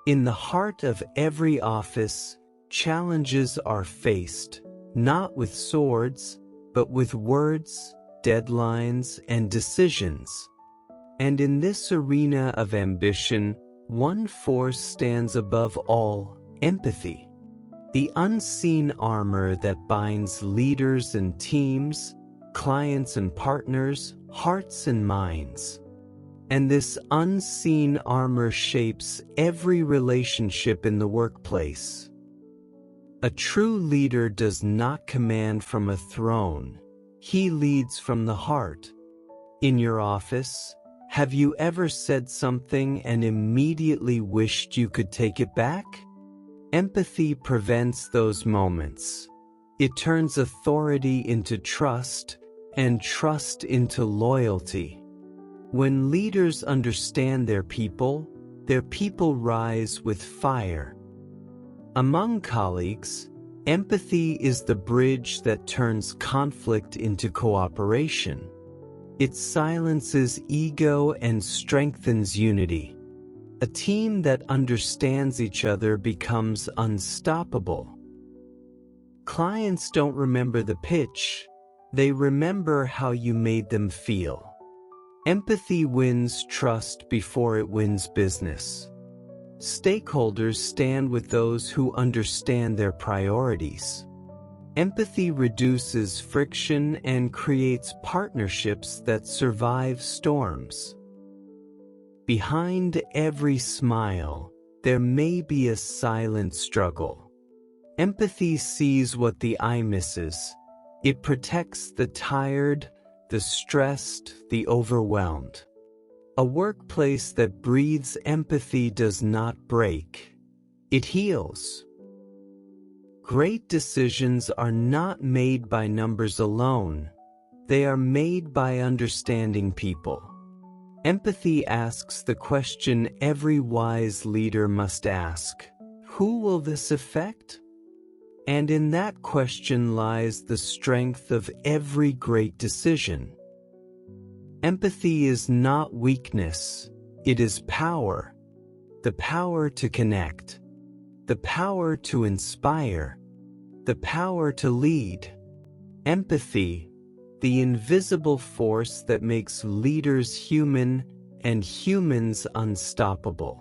In the heart of every office, challenges are faced, not with swords, but with words, deadlines, and decisions. And in this arena of ambition, one force stands above all: empathy. The unseen armor that binds leaders and teams, clients and partners, hearts and minds. And this unseen armor shapes every relationship in the workplace. A true leader does not command from a throne. He leads from the heart. In your office, have you ever said something and immediately wished you could take it back? Empathy prevents those moments. It turns authority into trust, and trust into loyalty. When leaders understand their people rise with fire. Among colleagues, empathy is the bridge that turns conflict into cooperation. It silences ego and strengthens unity. A team that understands each other becomes unstoppable. Clients don't remember the pitch, they remember how you made them feel. Empathy wins trust before it wins business. Stakeholders stand with those who understand their priorities. Empathy reduces friction and creates partnerships that survive storms. Behind every smile, there may be a silent struggle. Empathy sees what the eye misses. It protects the tired, the stressed, the overwhelmed. A workplace that breathes empathy does not break. It heals. Great decisions are not made by numbers alone. They are made by understanding people. Empathy asks the question every wise leader must ask: who will this affect? And in that question lies the strength of every great decision. Empathy is not weakness, it is power. The power to connect, the power to inspire, the power to lead. Empathy, the invisible force that makes leaders human and humans unstoppable.